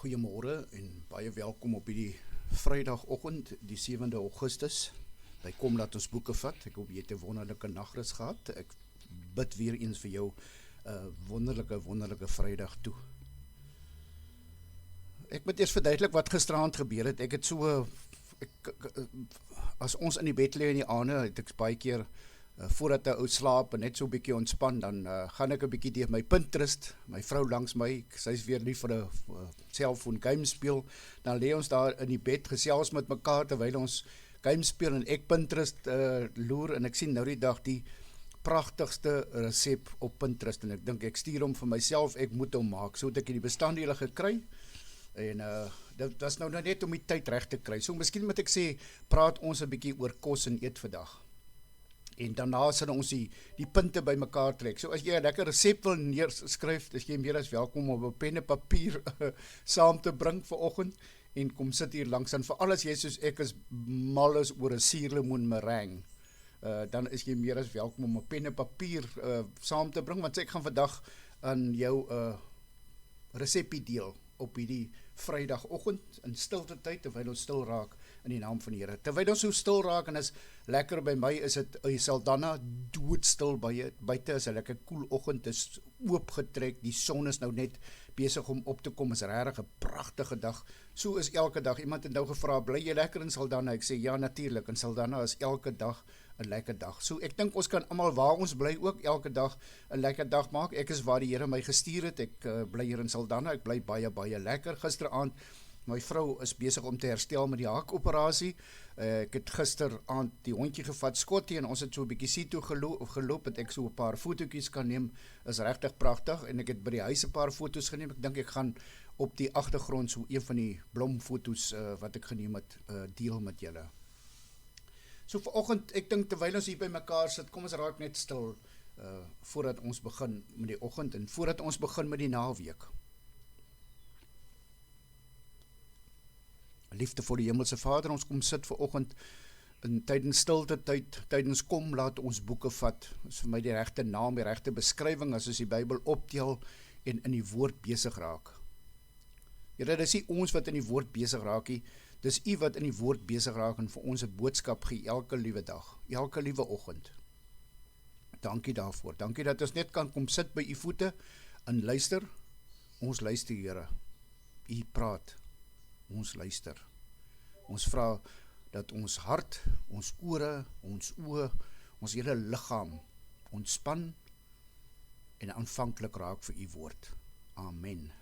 Goeiemôre en baie welkom op hierdie Vrydagoggend, die 7de Augustus. By Kom Laat Ons Boeke Vat. Ek hoop jy het 'n wonderlike nagrus gehad. Ek bid weer eens vir jou 'n wonderlike Vrydag toe. Ek moet eers verduidelik wat gisteraand gebeur het. Ek het so as ons in die bed lê in die aande, het ek baie keer voordat 'n ou slaap en net so 'n bietjie ontspan, dan gaan ek 'n bietjie deur my Pinterest, my vrou langs my, sy's weer lief vir 'n selfoon game speel, dan lê ons daar in die bed gesels met mekaar terwyl ons game speel en ek Pinterest loer en ek sien nou die dag die pragtigste resep op Pinterest en ek dink ek stuur hom vir myself, ek moet hom maak, so het ek die bestanddele gekry en dit was nou net om die tyd reg te kry. So miskien moet ek sê, praat ons 'n bietjie oor kos en eet vandag. En daarna sal ons die punte by mekaar trek. So as jy 'n lekker resep wil neerskryf, is jy meer as welkom om 'n pen en papier saam te bring vir oggend en kom sit hier langs. En veral as jy soos ek is mal is oor 'n suurlemoen meringue, dan is jy meer as welkom om 'n pen en papier saam te bring, want ek gaan vandag aan jou resepie deel op hierdie Vrydagoggend in stilte tyd, terwyl ons stil raak in die naam van die Here. Terwyl ons so stil raak en is lekker by my, is dit Saldanha doodstil buite, is 'n lekker koel oggend, is oopgetrek, die son is nou net besig om op te kom, is regtig 'n pragtige dag. So is elke dag. Iemand het nou gevra, bly jy lekker in Saldanha? Ek sê ja, natuurlik. In Saldanha is elke dag 'n lekker dag. So ek dink ons kan almal waar ons bly ook elke dag 'n lekker dag maak. Ek is waar die Here my gestuur het. Ek bly hier in Saldanha. Ek bly baie lekker. Gisteraand, my vrou is besig om te herstel met die hakoperasie. Ek het gisteraand die hondjie gevat, Scotty, en ons het so 'n bietjie see toe geloop, het ek so 'n paar fotootjies kan neem. Is regtig pragtig en ek het by die huis 'n paar foto's geneem. Ek dink ek gaan op die agtergrond so een van die blomfoto's wat ek geneem het deel met julle. So vanoggend, ek dink terwyl ons hier by mekaar sit, kom ons raak net stil voordat ons begin met die oggend en voordat ons begin met die naweek. Liefdevolle Hemelse Vader, ons kom sit vanoggend in tydens stilte tyd, tydens Kom Laat Ons Boeke Vat. Dit is vir my die regte naam, die regte beskrywing as ons die Bybel optel en in die woord besig raak. Here, dis nie ons wat in die woord besig raak nie, dis U wat in die woord besig raak en vir ons 'n boodskap gee elke liewe dag, elke liewe oggend. Dankie daarvoor. Dankie dat ons net kan kom sit by U voete en luister. Ons luister, Here. U praat. Ons luister. Ons vra dat ons hart, ons ore, ons oë, ons hele liggaam ontspan en aanvanklik raak vir U woord. Amen.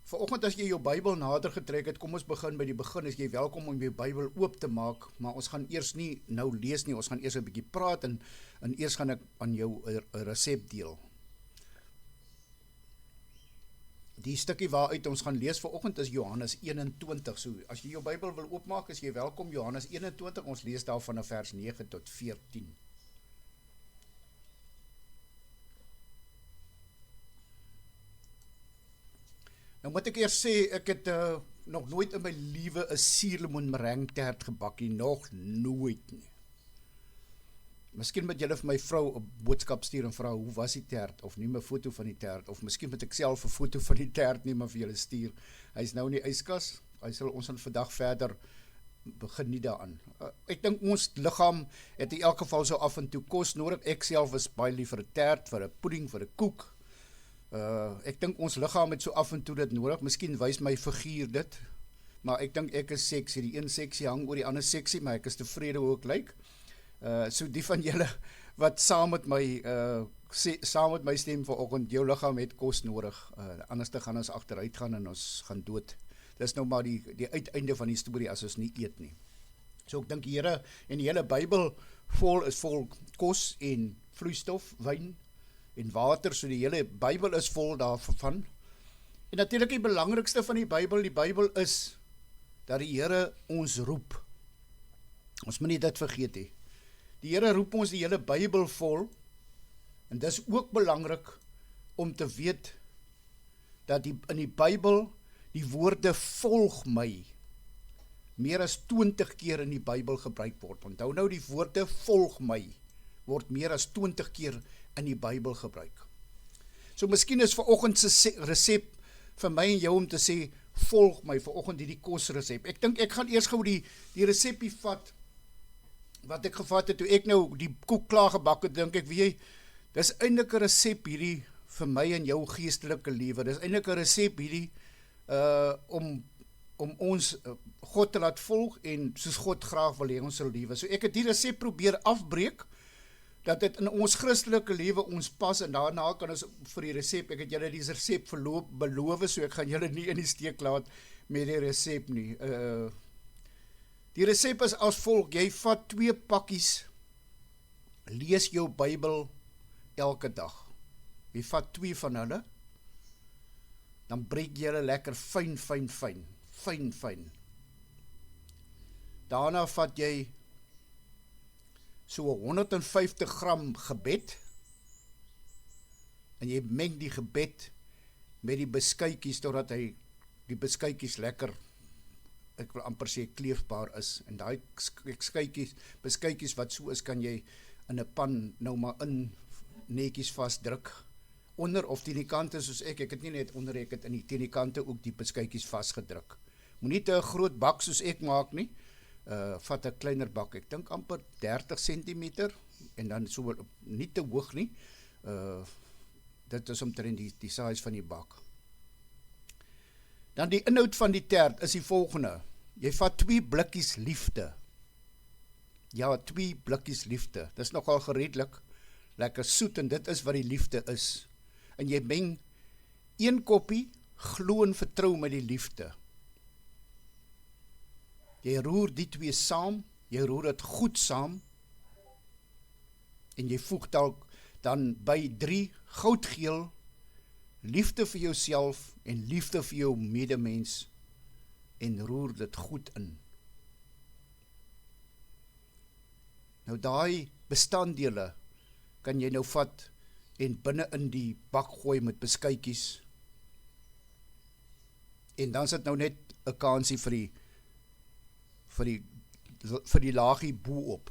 Vanoggend as jy jou Bybel nader getrek het, kom ons begin by die begin. Is jy welkom om jou Bybel oop te maak, maar ons gaan eers nie nou lees nie, ons gaan eers 'n bietjie praat en eers gaan ek aan jou 'n resep deel. Die stukkie waaruit ons gaan lees vanoggend is Johannes 21. So as jy jou Bybel wil oopmaak, is jy welkom. Johannes 21, ons lees daar van vers 9 tot 14. Nou moet ek eers sê, ek het nog nooit in my lewe 'n suurlemoen meringue tert gebak nie, nog nooit nie. Miskien moet julle vir my vrou 'n boodskap stuur en vra, hoe was die tert, of neem 'n foto van die tert, of miskien moet ek self 'n foto van die tert neem en vir julle stuur. Hy is nou in die yskas, hy sal ons vandag verder begin nie daaraan. Ek dink ons liggaam het in elk geval so af en toe kos nodig. Ek self is baie lief vir 'n tert, vir 'n pudding, vir 'n koek. Ek dink ons liggaam het so af en toe dit nodig. Miskien wys my figuur dit, maar ek dink ek is seksie. Die een seksie hang oor die ander seksie, maar ek is tevrede hoe ek lyk. So die van julle wat saam met my stem vanoggend, jou liggaam het kos nodig, anders te gaan ons agteruit gaan en ons gaan dood. Dis nou maar die uiteinde van die storie as ons nie eet nie. So ek dink die Here en die hele Bybel is vol kos en vloeistof, wyn en water, so die hele Bybel is vol daarvan. En natuurlik die belangrikste van die Bybel is dat die Here ons roep. Ons moet nie dit vergeet nie. Die Here roep ons die hele Bybel vol, en dis ook belangrik om te weet dat in die Bybel die woorde volg my meer as 20 keer in die Bybel gebruik word. Onthou nou, die woorde volg my word meer as 20 keer in die Bybel gebruik. So miskien is vanoggend se resep vir my en jou om te sê, volg my vanoggend hierdie kosresep. Ek dink ek gaan eers gou die resepie vat, wat ek gevat het, toe ek nou die koek klaar gebak het, dink ek, weet jy, dis eintlik 'n resep hierdie, vir my en jou geestelike lewe, dis eintlik 'n resep hierdie, om ons God te laat volg, en soos God graag wil hê ons sal lewe. So ek het die resep probeer afbreek, dat dit in ons Christelike lewe ons pas, en daarna kan ons vir die resep, ek het julle die resep beloof, so ek gaan julle nie in die steek laat met die resep nie. Die resep is as volg, jy vat 2 pakkies, lees jou Bybel elke dag. Jy vat 2 van hulle, dan breek jy hulle lekker fyn. Daarna vat jy so 150 gram gebed, en jy meng die gebed met die beskuitjies, totdat die beskuitjies lekker, ek wil amper sê kleefbaar is, en die beskuitjies wat so is, kan jy in 'n pan nou maar in netjies vasdruk, onder of teen die kante soos ek het nie net onder, ek het in die teen die kante ook die beskuitjies vasgedruk. Moenie te 'n groot bak soos ek maak nie, vat 'n kleiner bak, ek dink amper 30 cm, en dan so nie te hoog nie, dit is omtrent die size van die bak. Dan die inhoud van die tert is die volgende, jy vat 2 blikkies liefde, ja, 2 blikkies liefde, dit is nogal geredelik, lekker soet, en dit is wat die liefde is, en jy meng 1 koppie glo en vertrou met die liefde. Jy roer die 2 saam, jy roer dit goed saam, en jy voeg dan by 3 goudgeel, liefde vir jouself, en liefde vir jou medemens, en roer dit goed in. Nou daai bestanddele, kan jy nou vat, en binne in die bak gooi met beskuitjies, en dan sit nou net 'n kansie vir die laagie bo op.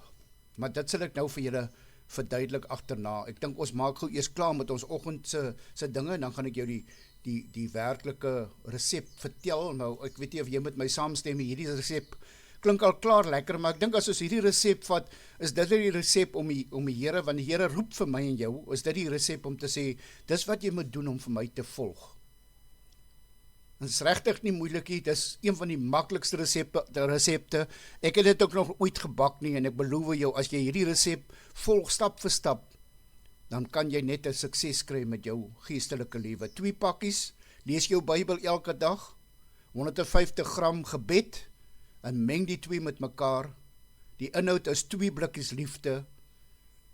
Maar dit sal ek nou vir julle verduidelik agterna. Ek dink ons maak gou eers klaar met ons oggend se dinge, en dan gaan ek jou die werklike resep vertel. Nou, ek weet nie of jy met my saamstem, hierdie resep klink al klaar lekker, maar ek dink as ons hierdie resep vat, is dit die resep om die Here, want die Here roep vir my en jou, is dit die resep om te sê, dis wat jy moet doen om vir my te volg. Dit is regtig nie moeilik nie, dit is een van die maklikste resepte, ek het dit ook nog ooit gebak nie, en ek beloof jou, as jy hierdie resep volg stap vir stap, dan kan jy net 'n sukses kry met jou geestelike lewe. 2 pakkies, lees jou Bybel elke dag, 150 gram gebed, en meng die 2 met mekaar, die inhoud is 2 blikkies liefde,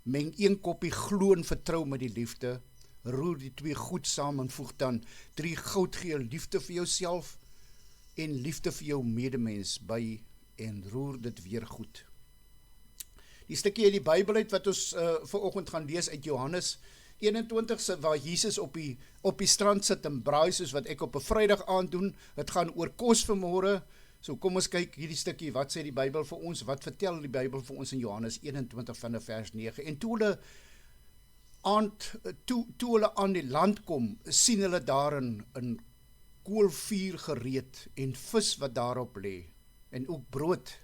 meng 1 koppie glo en vertrou met die liefde, roer die 2 goed saam, en voeg dan 3 goudgeel, liefde vir jouself, en liefde vir jou medemens by, en roer dit weer goed. Die stukkie uit die Bybel uit, wat ons vanoggend gaan lees uit Johannes 21, waar Jesus op die strand sit en braai, soos wat ek op 'n Vrydag aand doen, het gaan oor kos vanmôre. So kom ons kyk hierdie stukkie, wat sê die Bybel vir ons, wat vertel die Bybel vir ons in Johannes 21 van vers 9, en toe hulle aan die land kom, sien hulle daar 'n koolvuur gereed, en vis wat daarop lê, en ook brood.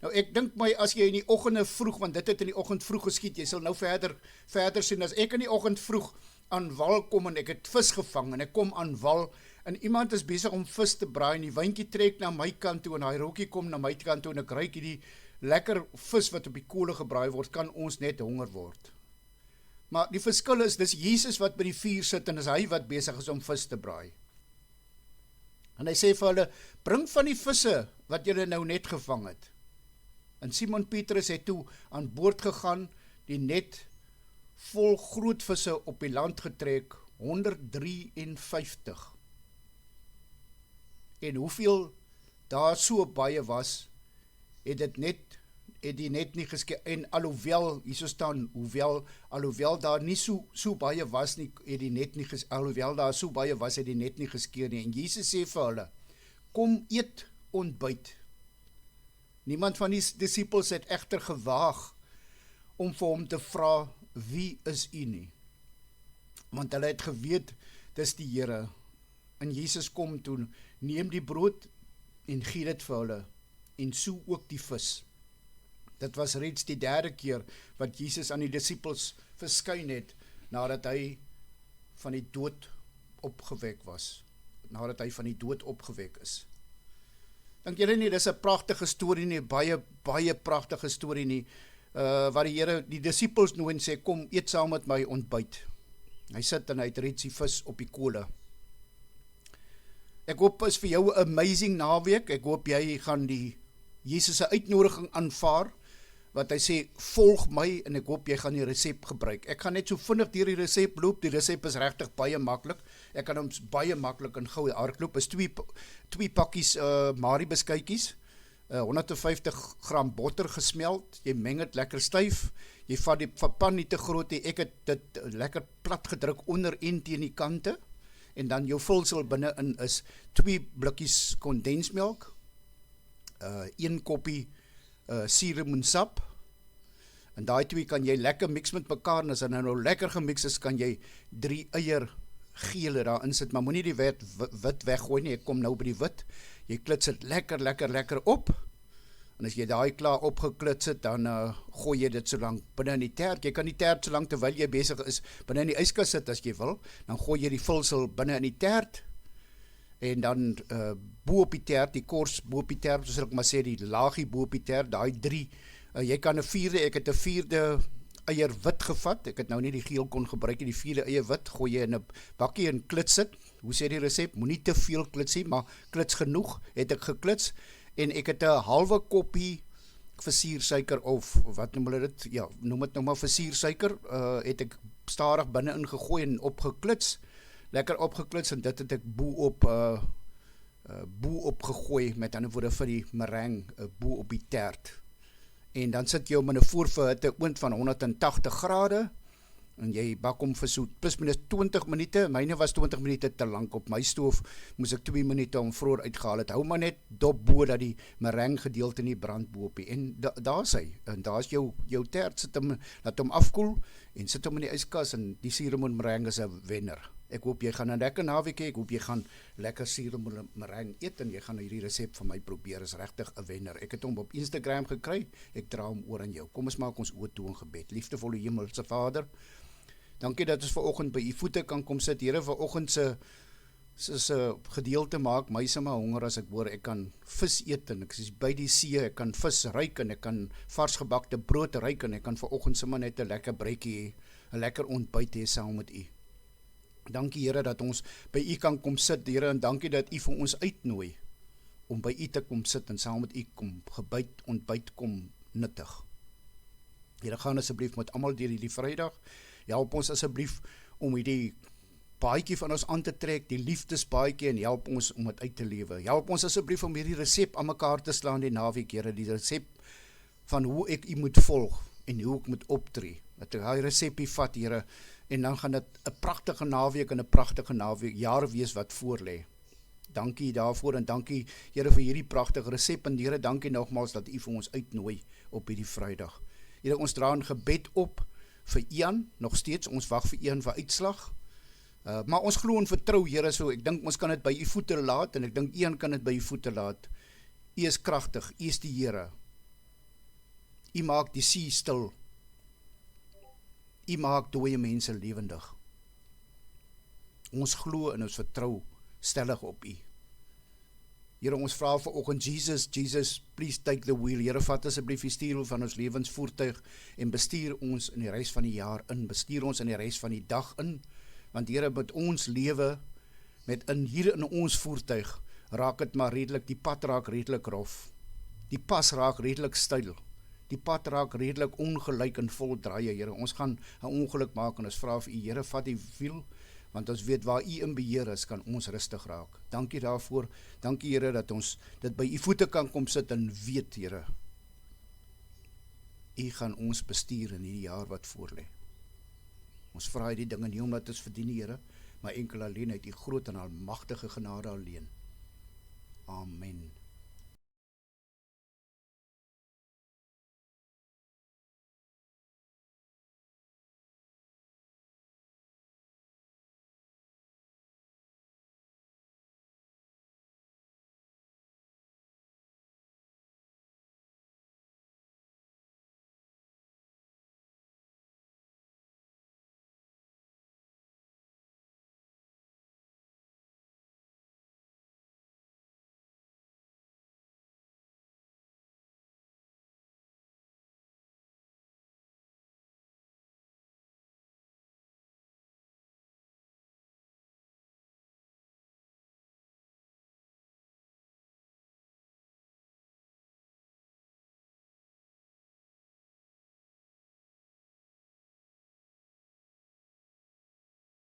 Nou ek dink my, as jy in die oggende vroeg, want dit het in die oggend vroeg geskied, jy sal nou verder sien, as ek in die oggend vroeg aan wal kom, en ek het vis gevang, en ek kom aan wal, en iemand is besig om vis te braai, en die windjie trek na my kant toe, en hy rookie kom na my kant toe, en ek ruik hierdie lekker vis wat op die koole gebraai word, kan ons net honger word. Maar die verskil is, dis Jesus wat by die vuur sit, en is hy wat besig is om vis te braai. En hy sê vir hulle, bring van die visse, wat julle nou net gevang het. En Simon Petrus het toe aan boord gegaan, die net vol groot visse op die land getrek, 153. En hoeveel daar so baie was, het die net nie geskeer, en alhoewel, hier so staan, alhoewel daar nie so baie was nie, het die net nie alhoewel daar so baie was, het die net nie geskeer nie, en Jesus sê vir hulle, kom eet ontbyt. Niemand van die disippels het egter gewaag, om vir hom te vra, wie is u nie? want hulle het geweet, dis die Here. En Jesus kom toe, neem die brood en gee dit vir hulle, en so ook die vis. Dit was reeds die derde keer wat Jesus aan die disippels verskyn het, nadat hy van die dood opgewek was, nadat hy van die dood opgewek is. Dink julle nie, dis 'n pragtige storie nie, baie pragtige storie nie, waar die Here die disippels nooi en sê, kom, eet saam met my ontbyt. Hy sit en hy het reeds die vis op die kole. Ek hoop is vir jou 'n amazing naweek, ek hoop jy gaan die Jesus se uitnodiging aanvaar, wat hy sê, volg my, en ek hoop jy gaan die resep gebruik. Ek gaan net so vinnig deur die resep loop, die resep is regtig baie maklik, ek kan hom baie maklik in gou hardloop, is twee pakkies Marie beskuitjies, 150 gram botter gesmeld, jy meng het lekker styf, jy vat die pan nie te groot, ek het dit lekker plat gedruk onder en teen die kante, en dan jou vulsel binnein is 2 blikkies kondensmelk, 1 koppie suurlemoensap, en daai 2 kan jy lekker mix met mekaar, en as hy nou lekker gemix is, kan jy 3 eier gele daarin sit, maar moenie die wit weggooi nie, ek kom nou by die wit, jy klits dit lekker op, en as jy daai klaar opgeklits het, dan gooi jy dit so lang binne in die tert, jy kan die tert so lang terwyl jy besig is, binne in die yskas sit as jy wil, dan gooi jy die vulsel binne in die tert, en dan bo op die tert, die kors bo op die tert, soos ek maar sê, die laagie bo op die tert, daai 3, jy kan 'n 4de, ek het 'n 4de eier wit gevat, ek het nou nie die geel kon gebruik, die 4de eier wit, gooi jy in 'n bakkie en klits dit, hoe sê die resep, moenie te veel klits nie, maar klits genoeg, het ek geklits, en ek het 'n halwe koppie versiersuiker, of wat noem hulle dit, ja, noem het nou maar versiersuiker, het ek stadig binne ingegooi en opgeklits, lekker opgeklits, en dit het ek bo op gegooi, met ander woorde vir die meringue, bo op die tert, en dan sit jy om in 'n voorverhitte oond van 180 grade, en jy bak hom vir so plus minus 20 minute, myne was 20 minute te lank, op my stoof moes ek 2 minute om vroeër uitgehaal het, hou maar net dop bo, dat die meringue gedeelte nie brand boopie, en daar is hy, en daar is jou tert, sit hom, laat hom afkoel, en sit hom in die yskas, en die suurlemoen meringue is 'n wenner. Ek hoop jy gaan 'n lekker naweek hê, ek hoop jy gaan lekker suurlemoen meringue eet, en jy gaan hierdie resep van my probeer, is regtig 'n wenner. Ek het hom op Instagram gekry, ek dra hom oor aan jou. Kom ons maak ons oë toe in gebed. Liefdevolle Hemelse Vader, dankie dat ons vanoggend by u voete kan kom sit. Here, vanoggend se gedeelte maak my sommer honger as ek hoor ek kan vis eet, en ek is by die see, ek kan vis ruik, en ek kan vars gebakte brood ruik, en ek kan vanoggend sommer net 'n lekker breekie hê, 'n lekker ontbyt hê saam met u. Dankie Here dat ons by u kan kom sit, Here, en dankie dat u vir ons uitnooi om by u te kom sit en saam met u kom ontbyt kom nuttig. Here, gaan asseblief met almal deur hierdie Vrydag, help ons asseblief om hierdie baadjie van ons aan te trek, die liefdesbaadjie, en help ons om dit uit te lewe. Help ons asseblief om hierdie resep aan mekaar te slaan die naweek, Here, die resep van hoe ek u moet volg en hoe ek moet optree. Dat ek hy resepie vat, Here, en dan gaan dit 'n pragtige naweek en 'n pragtige jaar wees wat voor lê. Dankie daarvoor, en dankie Here vir hierdie pragtige resep, en Here, dankie nogmaals dat u vir ons uitnooi op hierdie Vrydag. Here, ons dra in gebed op vir Ian, nog steeds, ons wag vir Ian vir uitslag, maar ons glo en vertrou, Here, so ek dink ons kan dit by u voete laat, en ek dink Ian kan dit by u voete laat. U is kragtig, u is die Here, u maak die see stil, u maak dooie mense lewendig. Ons glo en ons vertrou stellig op u. Here, ons vra vanoggend, Jesus, please take the wheel. Here, vat asseblief die stuur van ons lewensvoertuig en bestuur ons in die reis van die jaar in, bestuur ons in die reis van die dag in, want Here, met ons lewe, hier in ons voertuig, raak het maar redelik, die pad raak redelik rof, die pas raak redelik styl, die pad raak redelik ongelyk en vol draaie, Here, ons gaan 'n ongeluk maak, en ons vra vir u, Here, vat die wiel, want ons weet waar u in beheer is, kan ons rustig raak. Dankie daarvoor, dankie Here, dat ons dit by u voete kan kom sit en weet, Here, u gaan ons bestuur in hierdie jaar wat voor lê. Ons vra die dinge nie omdat ons verdien, Here, maar enkel alleen uit u groot en almagtige genade alleen. Amen.